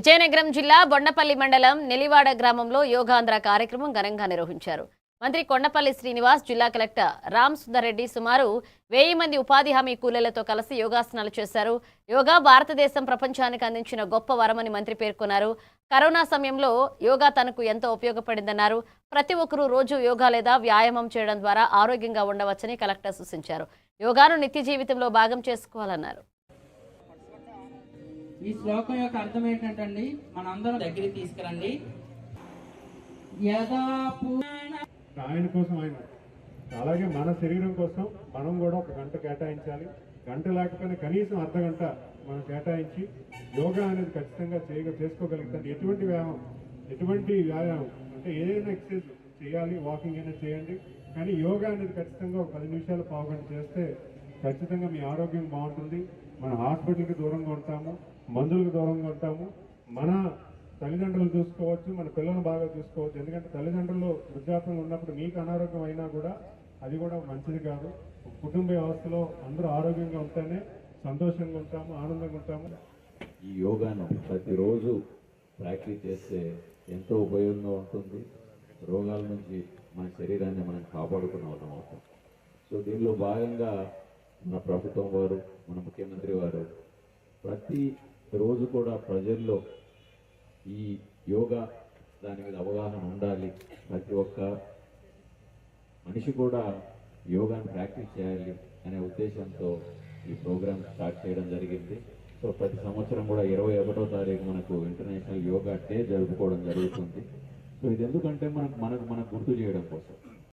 విజయనగరం జిల్లా బొండపల్లి మండలం నెలివాడ గ్రామంలో యోగాంధ్ర కార్యక్రమం ఘనంగా నిర్వహించారు. మంత్రి కొండపల్లి శ్రీనివాస్, జిల్లా కలెక్టర్ రామ్ సుందర్ రెడ్డి సుమారు 1000 మంది ఉపాధి హామీ కూలీలతో కలిసి యోగాసనాలు చేశారు. యోగా భారతదేశం ప్రపంచానికి అందించిన గొప్ప వరమని మంత్రి పేర్కొన్నారు. కరోనా సమయంలో యోగా తనకు ఎంతో ఉపయోగపడిందన్నారు. ప్రతి ఒక్కరూ రోజు యోగా లేదా వ్యాయామం చేయడం ద్వారా ఆరోగ్యంగా ఉండవచ్చని కలెక్టర్ సూచించారు. యోగాను నిత్య జీవితంలో భాగం చేసుకోవాలన్నారు. ఈ శ్లోకం యొక్క అర్థం ఏంటంటే మనందరం దగ్గరికి తీసుకురండి. ఆయన కోసం ఆయన అలాగే మన శరీరం కోసం మనం కూడా ఒక గంట కేటాయించాలి. గంట లేకపోయినా కనీసం అర్ధ గంట మనం కేటాయించి యోగా అనేది ఖచ్చితంగా చేసుకోగలుగుతాం. ఎటువంటి వ్యాయామం అంటే ఏదైనా ఎక్సర్సైజ్ చేయాలి, వాకింగ్ అయినా చేయండి, కానీ యోగా అనేది ఖచ్చితంగా ఒక 10 నిమిషాలు పావుగంట చేస్తే ఖచ్చితంగా మీ ఆరోగ్యం బాగుంటుంది. మన హాస్పిటల్కి దూరంగా ఉంటాము, మందులకు దూరంగా ఉంటాము, మన తల్లిదండ్రులు చూసుకోవచ్చు, మన పిల్లలను బాగా చూసుకోవచ్చు. ఎందుకంటే తల్లిదండ్రులు వృద్ధాప్యంలో ఉన్నప్పుడు మీకు అనారోగ్యం అయినా కూడా అది కూడా మంచిది కాదు. కుటుంబ వ్యవస్థలో అందరూ ఆరోగ్యంగా ఉంటేనే సంతోషంగా ఉంటాము, ఆనందంగా ఉంటాము. ఈ యోగాను ప్రతిరోజు ప్రాక్టీస్ చేస్తే ఎంతో ఉపయోగంగా ఉంటుంది. రోగాల నుంచి మన శరీరాన్ని మనం కాపాడుకునే వాళ్ళం అవుతాం. సో దీనిలో భాగంగా మన ప్రభుత్వం వారు, మన ముఖ్యమంత్రి వారు ప్రతి రోజు కూడా ప్రజల్లో ఈ యోగా దాని మీద అవగాహన ఉండాలి. ప్రతి ఒక్క మనిషి కూడా యోగాను ప్రాక్టీస్ చేయాలి అనే ఉద్దేశంతో ఈ ప్రోగ్రామ్ స్టార్ట్ చేయడం జరిగింది. సో ప్రతి సంవత్సరం కూడా 21వ తారీఖు మనకు ఇంటర్నేషనల్ యోగా డే జరుపుకోవడం జరుగుతుంది. సో ఇది ఎందుకంటే మనకు గుర్తు చేయడం కోసం.